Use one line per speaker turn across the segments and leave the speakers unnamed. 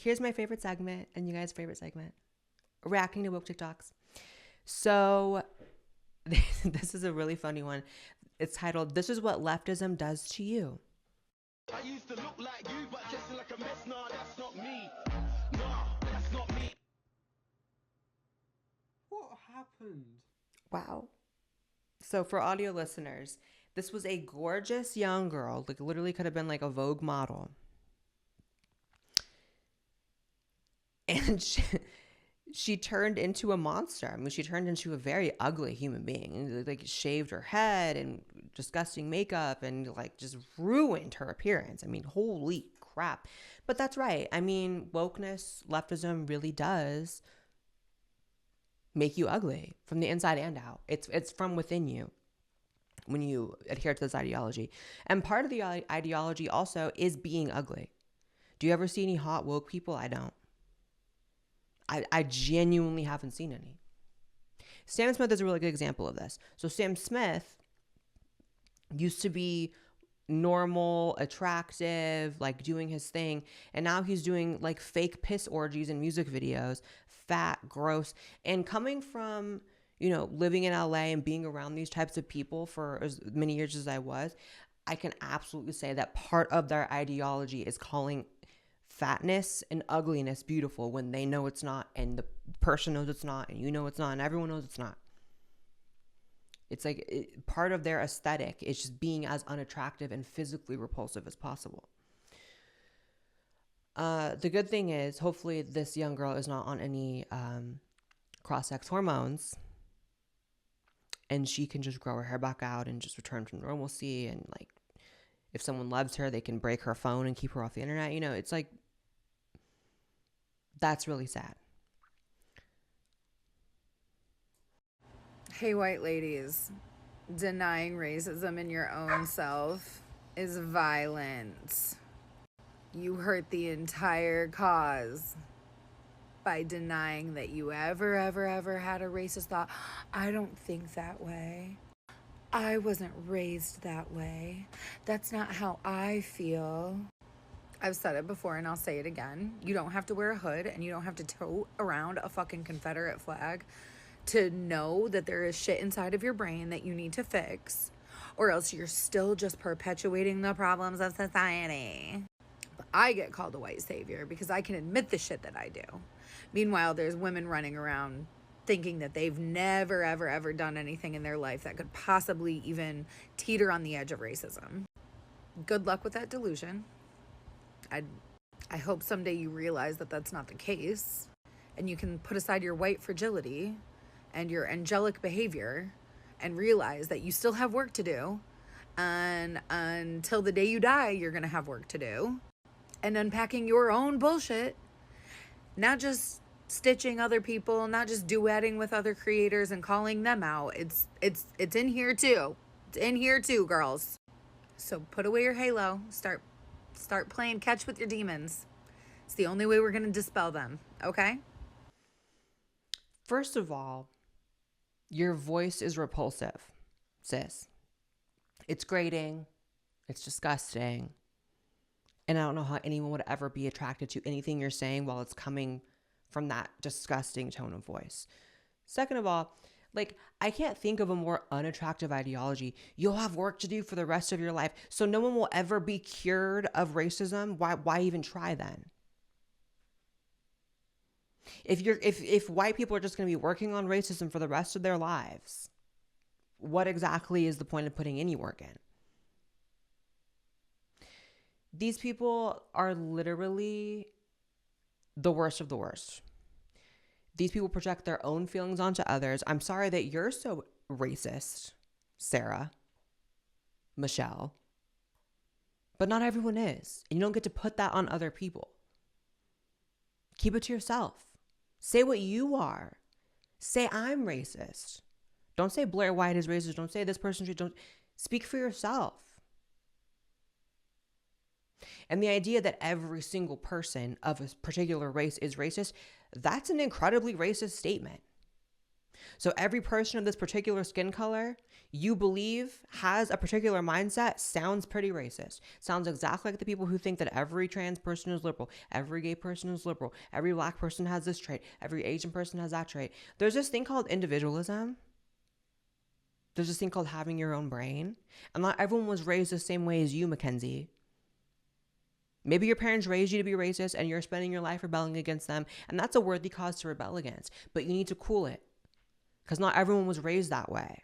Here's my favorite segment and you guys' favorite segment. Reacting to woke TikToks. So this is a really funny one. It's titled, "This is what leftism does to you."
I used to look like you, but dressing like a mess. Nah, that's not me. Nah, that's not me.
What happened?
Wow. So for audio listeners, this was a gorgeous young girl, like literally could have been like a Vogue model. And she turned into a monster. I mean, she turned into a very ugly human being, and like shaved her head and disgusting makeup and like just ruined her appearance. I mean, holy crap. But that's right. I mean, wokeness, leftism really does make you ugly from the inside and out. It's from within you when you adhere to this ideology. And part of the ideology also is being ugly. Do you ever see any hot woke people? I don't. I genuinely haven't seen any. Sam Smith is a really good example of this. So Sam Smith used to be normal, attractive, like doing his thing, and now he's doing like fake piss orgies in music videos, fat, gross. And coming from, living in LA and being around these types of people for as many years as I was, I can absolutely say that part of their ideology is calling fatness and ugliness beautiful when they know it's not, and the person knows it's not, and it's not, and everyone knows it's not. It's like part of their aesthetic is just being as unattractive and physically repulsive as possible. The good thing is, hopefully this young girl is not on any cross-sex hormones, and she can just grow her hair back out and just return to normalcy. And like, if someone loves her, they can break her phone and keep her off the internet. It's like, that's really sad.
Hey, white ladies, denying racism in your own self is violence. You hurt the entire cause by denying that you ever had a racist thought. I don't think that way. I wasn't raised that way. That's not how I feel. I've said it before and I'll say it again. You don't have to wear a hood and you don't have to tote around a fucking Confederate flag to know that there is shit inside of your brain that you need to fix, or else you're still just perpetuating the problems of society. But I get called a white savior because I can admit the shit that I do. Meanwhile, there's women running around thinking that they've never, ever done anything in their life that could possibly even teeter on the edge of racism. Good luck with that delusion. I hope someday you realize that that's not the case, and you can put aside your white fragility and your angelic behavior and realize that you still have work to do. And until the day you die, you're going to have work to do. And unpacking your own bullshit, not just stitching other people, not just duetting with other creators and calling them out. It's in here too. It's in here too, girls. So put away your halo. Start playing catch with your demons. It's the only way we're going to dispel them, okay?
First of all, your voice is repulsive, sis. It's grating. It's disgusting. And I don't know how anyone would ever be attracted to anything you're saying while it's coming from that disgusting tone of voice. Second of all, like, I can't think of a more unattractive ideology. You'll have work to do for the rest of your life, so no one will ever be cured of racism. Why even try then? If white people are just going to be working on racism for the rest of their lives, what exactly is the point of putting any work in? These people are literally the worst of the worst. These people project their own feelings onto others. I'm sorry that you're so racist, Sarah, Michelle, but not everyone is. And you don't get to put that on other people. Keep it to yourself. Say what you are. Say I'm racist. Don't say Blaire White is racist. Don't say this person should. Don't speak for yourself. And the idea that every single person of a particular race is racist, that's an incredibly racist statement. So every person of this particular skin color you believe has a particular mindset sounds pretty racist. Sounds exactly like the people who think that every trans person is liberal, every gay person is liberal, every black person has this trait, every Asian person has that trait. There's this thing called individualism. There's this thing called having your own brain. And not everyone was raised the same way as you, Mackenzie. Maybe your parents raised you to be racist and you're spending your life rebelling against them. And that's a worthy cause to rebel against. But you need to cool it. Because not everyone was raised that way.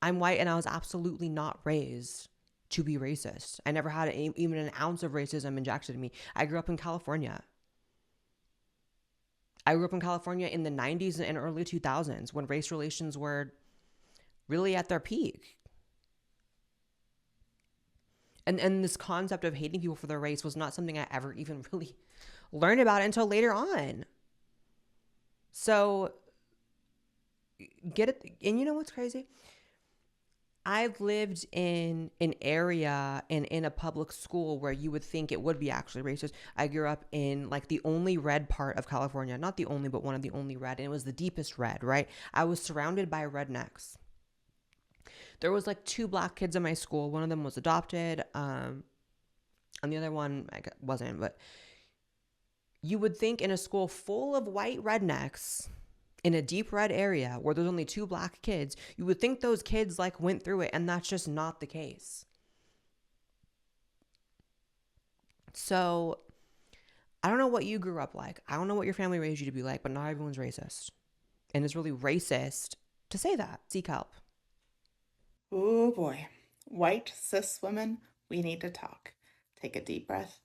I'm white and I was absolutely not raised to be racist. I never had even an ounce of racism injected in me. I grew up in California. I grew up in California in the 90s and early 2000s when race relations were really at their peak. And this concept of hating people for their race was not something I ever even really learned about until later on. So get it. And you know what's crazy? I've lived in an area and in a public school where you would think it would be actually racist. I grew up in like the only red part of California, not the only, but one of the only red. And it was the deepest red, right? I was surrounded by rednecks. There was like 2 black kids in my school. One of them was adopted. And the other one wasn't, but you would think in a school full of white rednecks in a deep red area where there's only 2 black kids, you would think those kids like went through it, and that's just not the case. So I don't know what you grew up like. I don't know what your family raised you to be like, but not everyone's racist. And it's really racist to say that. Seek help.
Oh boy. White cis women, we need to talk. Take a deep breath.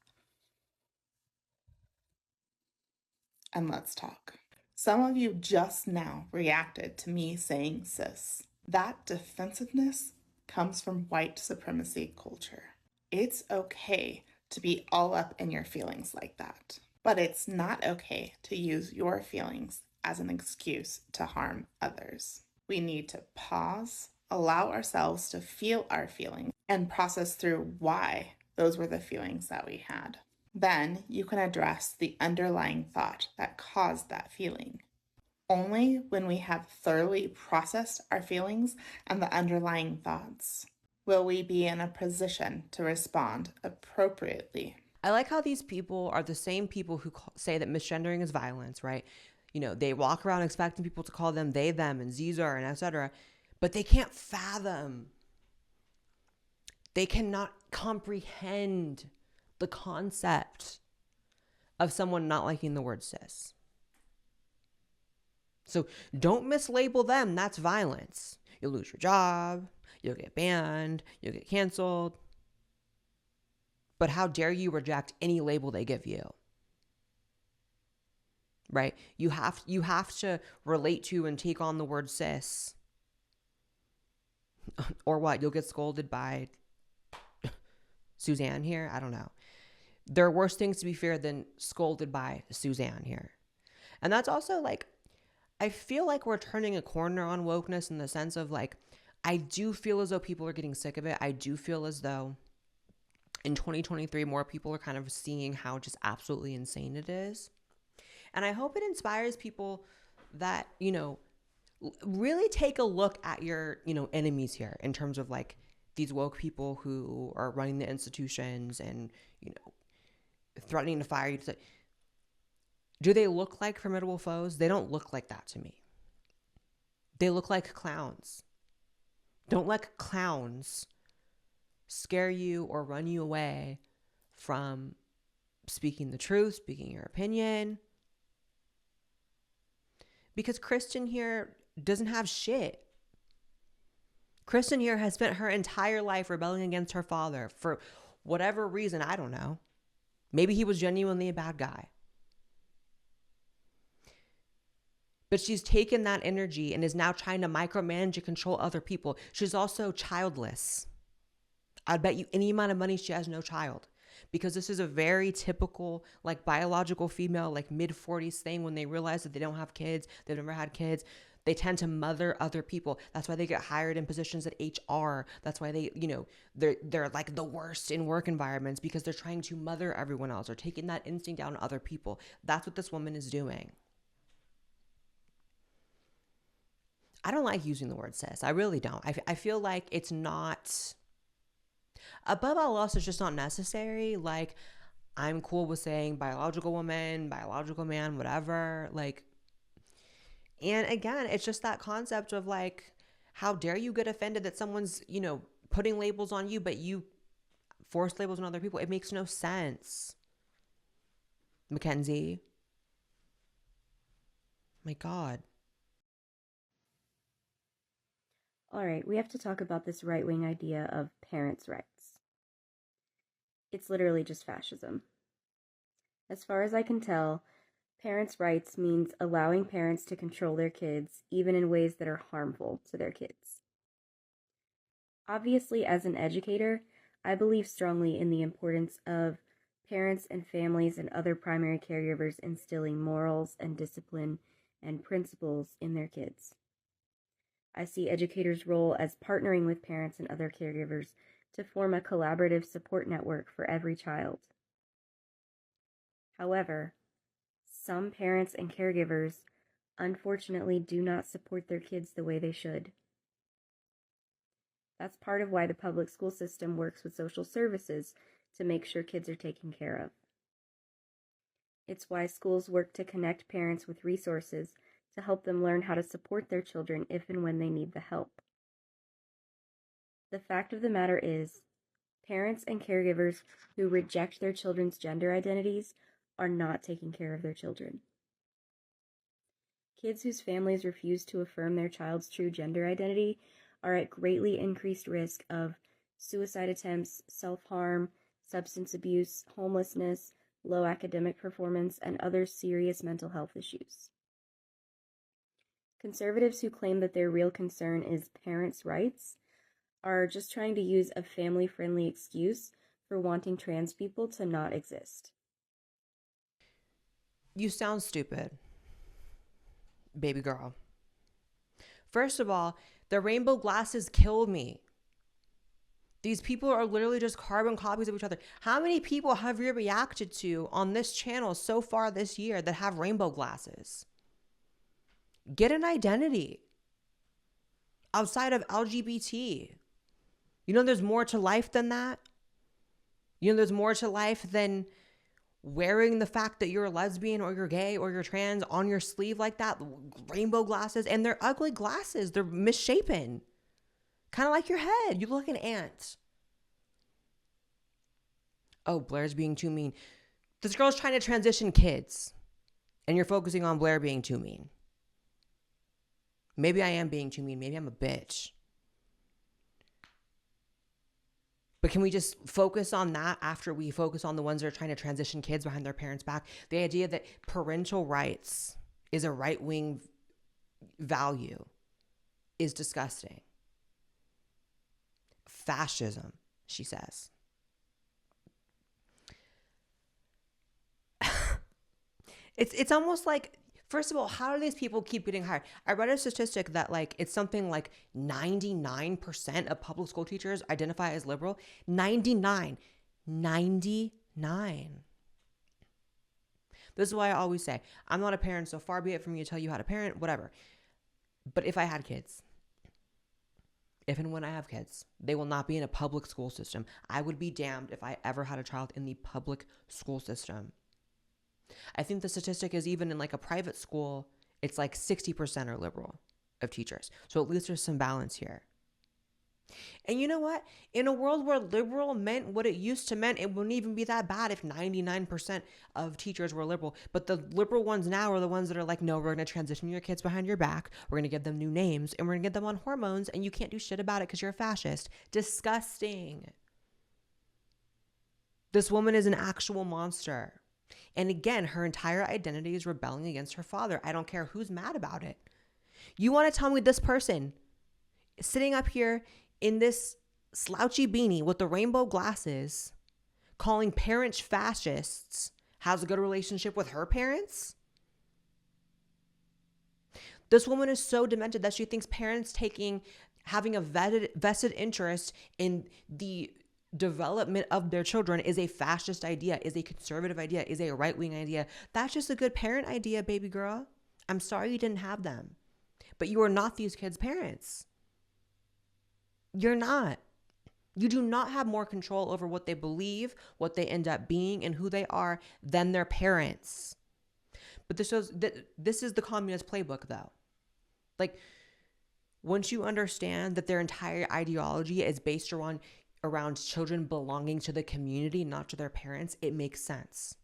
And let's talk. Some of you just now reacted to me saying cis. That defensiveness comes from white supremacy culture. It's okay to be all up in your feelings like that, but it's not okay to use your feelings as an excuse to harm others. We need to pause, allow ourselves to feel our feelings, and process through why those were the feelings that we had. Then you can address the underlying thought that caused that feeling. Only when we have thoroughly processed our feelings and the underlying thoughts will we be in a position to respond appropriately.
I like how these people are the same people who say that misgendering is violence, right? You know, they walk around expecting people to call them they, them, and Zzer, and etc. But they can't fathom. They cannot comprehend the concept of someone not liking the word cis. So don't mislabel them. That's violence. You'll lose your job. You'll get banned. You'll get canceled. But how dare you reject any label they give you? Right? You have to relate to and take on the word cis. Or what? You'll get scolded by Suzanne here? I don't know. There are worse things to be feared than scolded by Suzanne here. And that's also like, I feel like we're turning a corner on wokeness in the sense of like, I do feel as though people are getting sick of it. I do feel as though in 2023, more people are kind of seeing how just absolutely insane it is. And I hope it inspires people that, you know, really take a look at your, you know, enemies here in terms of like these woke people who are running the institutions and, you know, threatening to fire you. Do they look like formidable foes? They don't look like that to me. They look like clowns. Don't let clowns scare you or run you away from speaking the truth, speaking your opinion. Because Kristen here doesn't have shit. Kristen here has spent her entire life rebelling against her father for whatever reason, I don't know. Maybe he was genuinely a bad guy. But she's taken that energy and is now trying to micromanage and control other people. She's also childless. I'd bet you any amount of money she has no child. Because this is a very typical, like, biological female, like, mid-40s thing. When they realize that they don't have kids, they've never had kids, they tend to mother other people. That's why they get hired in positions at HR. That's why they, you know, they're like the worst in work environments, because they're trying to mother everyone else or taking that instinct out on other people. That's what this woman is doing. I don't like using the word cis. I really don't. I feel like it's not, above all else, it's just not necessary. Like, I'm cool with saying biological woman, biological man, whatever. Like, and again, it's just that concept of like, how dare you get offended that someone's, putting labels on you, but you force labels on other people? It makes no sense. Mackenzie. My God.
All right, we have to talk about this right-wing idea of parents' rights. It's literally just fascism. As far as I can tell, parents' rights means allowing parents to control their kids, even in ways that are harmful to their kids. Obviously, as an educator, I believe strongly in the importance of parents and families and other primary caregivers instilling morals and discipline and principles in their kids. I see educators' role as partnering with parents and other caregivers to form a collaborative support network for every child. However, some parents and caregivers unfortunately do not support their kids the way they should. That's part of why the public school system works with social services to make sure kids are taken care of. It's why schools work to connect parents with resources to help them learn how to support their children if and when they need the help. The fact of the matter is, parents and caregivers who reject their children's gender identities are not taking care of their children. Kids whose families refuse to affirm their child's true gender identity are at greatly increased risk of suicide attempts, self-harm, substance abuse, homelessness, low academic performance, and other serious mental health issues. Conservatives who claim that their real concern is parents' rights are just trying to use a family-friendly excuse for wanting trans people to not exist.
You sound stupid, baby girl. First of all, the rainbow glasses killed me. These people are literally just carbon copies of each other. How many people have you reacted to on this channel so far this year that have rainbow glasses? Get an identity outside of LGBT. There's more to life than that. There's more to life than wearing the fact that you're a lesbian or you're gay or you're trans on your sleeve like that. Rainbow glasses, and they're ugly glasses. They're misshapen. Kind of like your head. You look like an ant. Oh, Blaire's being too mean. This girl's trying to transition kids, and you're focusing on Blaire being too mean. Maybe I am being too mean. Maybe I'm a bitch. But can we just focus on that after we focus on the ones that are trying to transition kids behind their parents' back? The idea that parental rights is a right-wing value is disgusting. Fascism, she says. It's almost like, first of all, how do these people keep getting hired? I read a statistic that it's something like 99% of public school teachers identify as liberal. 99. This is why I always say, I'm not a parent, so far be it from me to tell you how to parent, whatever. But if I had kids, if and when I have kids, they will not be in a public school system. I would be damned if I ever had a child in the public school system. I think the statistic is even in a private school, it's 60% are liberal of teachers. So at least there's some balance here. And you know what? In a world where liberal meant what it used to mean, it wouldn't even be that bad if 99% of teachers were liberal. But the liberal ones now are the ones that are no, we're going to transition your kids behind your back. We're going to give them new names and we're going to get them on hormones and you can't do shit about it because you're a fascist. Disgusting. This woman is an actual monster. And again, her entire identity is rebelling against her father. I don't care who's mad about it. You want to tell me this person sitting up here in this slouchy beanie with the rainbow glasses, calling parents fascists, has a good relationship with her parents? This woman is so demented that she thinks parents having a vested interest in the development of their children is a fascist idea, is a conservative idea, is a right-wing idea. That's just a good parent idea, baby girl. I'm sorry you didn't have them. But you are not these kids' parents. You're not. You do not have more control over what they believe, what they end up being, and who they are than their parents. But this is the communist playbook, though. Like, once you understand that their entire ideology is based around children belonging to the community, not to their parents, it makes sense.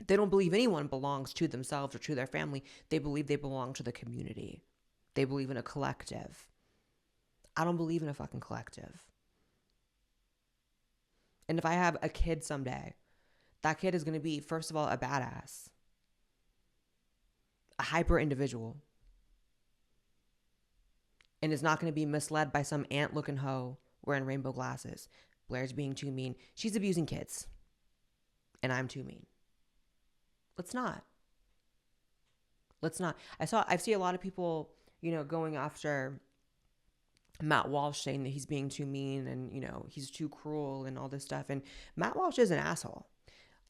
They don't believe anyone belongs to themselves or to their family. They believe they belong to the community. They believe in a collective. I don't believe in a fucking collective. And if I have a kid someday, that kid is going to be, first of all, a badass, a hyper individual, and is not going to be misled by some ant-looking hoe wearing rainbow glasses. Blaire's being too mean. She's abusing kids. And I'm too mean. Let's not. I see a lot of people, going after Matt Walsh, saying that he's being too mean and, he's too cruel and all this stuff. And Matt Walsh is an asshole.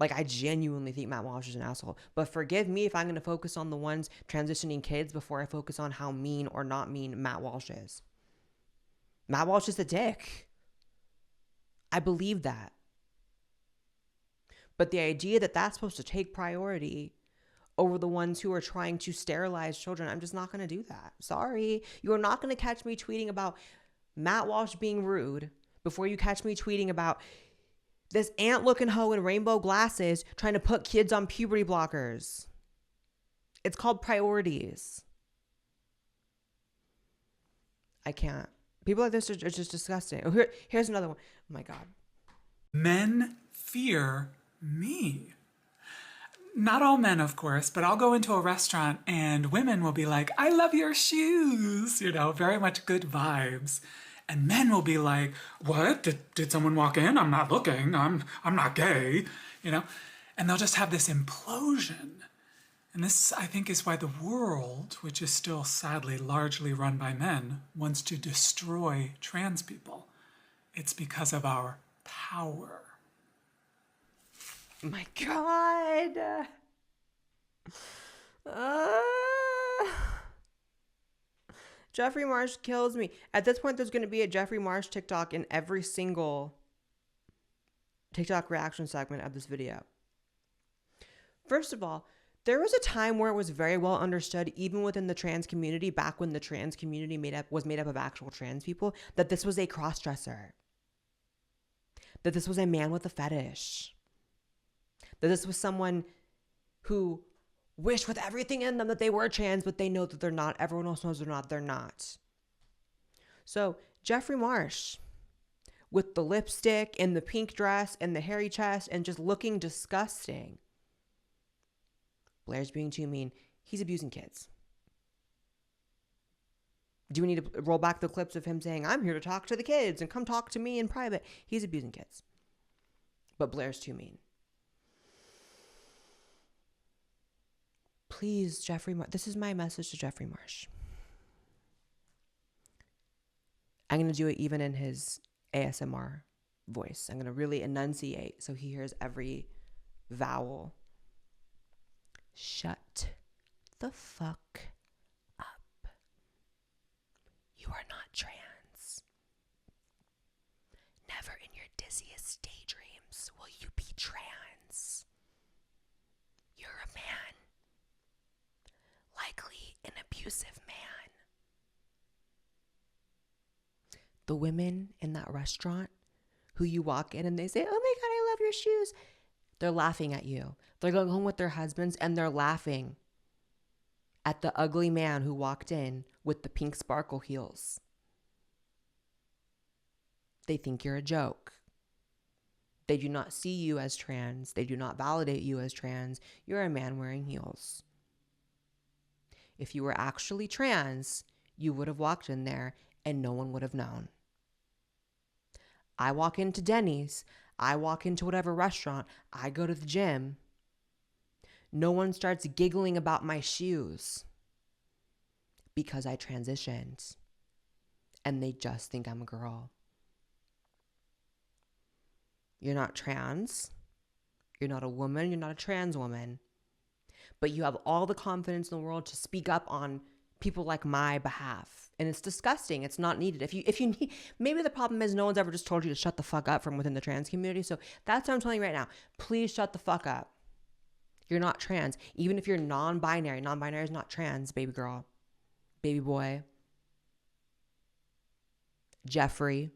Like, I genuinely think Matt Walsh is an asshole. But forgive me if I'm going to focus on the ones transitioning kids before I focus on how mean or not mean Matt Walsh is. Matt Walsh is a dick. I believe that. But the idea that that's supposed to take priority over the ones who are trying to sterilize children, I'm just not going to do that. Sorry. You are not going to catch me tweeting about Matt Walsh being rude before you catch me tweeting about this ant-looking hoe in rainbow glasses trying to put kids on puberty blockers. It's called priorities. I can't. People like this are just disgusting. Oh, here's another one. Oh my God.
Men fear me. Not all men, of course, but I'll go into a restaurant and women will be like, I love your shoes, very much good vibes. And men will be like, what? Did someone walk in? I'm not looking. I'm not gay, And they'll just have this implosion. And this, I think, is why the world, which is still sadly largely run by men, wants to destroy trans people. It's because of our power.
My God. Jeffrey Marsh kills me. At this point, there's going to be a Jeffrey Marsh TikTok in every single TikTok reaction segment of this video. First of all, there was a time where it was very well understood, even within the trans community, back when the trans community was made up of actual trans people, that this was a cross-dresser. That this was a man with a fetish. That this was someone who wished with everything in them that they were trans, but they know that they're not. Everyone else knows they're not. So Jeffrey Marsh, with the lipstick and the pink dress and the hairy chest and just looking disgusting. Blaire's being too mean. He's abusing kids. Do we need to roll back the clips of him saying, I'm here to talk to the kids and come talk to me in private? He's abusing kids. But Blaire's too mean. Please, Jeffrey Marsh. This is my message to Jeffrey Marsh. I'm going to do it even in his ASMR voice. I'm going to really enunciate so he hears every vowel. Shut the fuck up. You are not trans. Never in your dizziest daydreams will you be trans. You're a man. Likely an abusive man. The women in that restaurant who you walk in and they say, oh my God, I love your shoes. They're laughing at you. They're going home with their husbands and they're laughing at the ugly man who walked in with the pink sparkle heels. They think you're a joke. They do not see you as trans. They do not validate you as trans. You're a man wearing heels. If you were actually trans, you would have walked in there and no one would have known. I walk into Denny's. I walk into whatever restaurant. I go to the gym. No one starts giggling about my shoes because I transitioned and they just think I'm a girl. You're not trans. You're not a woman. You're not a trans woman. But you have all the confidence in the world to speak up on people like my behalf. And it's disgusting. It's not needed. If you need, maybe the problem is no one's ever just told you to shut the fuck up from within the trans community. So that's what I'm telling you right now. Please shut the fuck up. You're not trans. Even if you're non-binary. Non-binary is not trans, baby girl, baby boy, Jeffrey.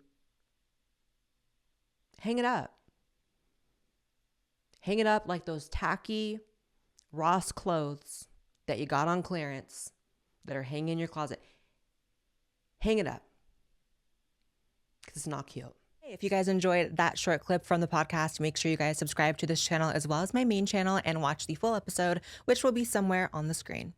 Hang it up. Hang it up like those tacky Ross clothes that you got on clearance that are hanging in your closet. Hang it up. Because it's not cute. Hey, if you guys enjoyed that short clip from the podcast, make sure you guys subscribe to this channel as well as my main channel and watch the full episode, which will be somewhere on the screen.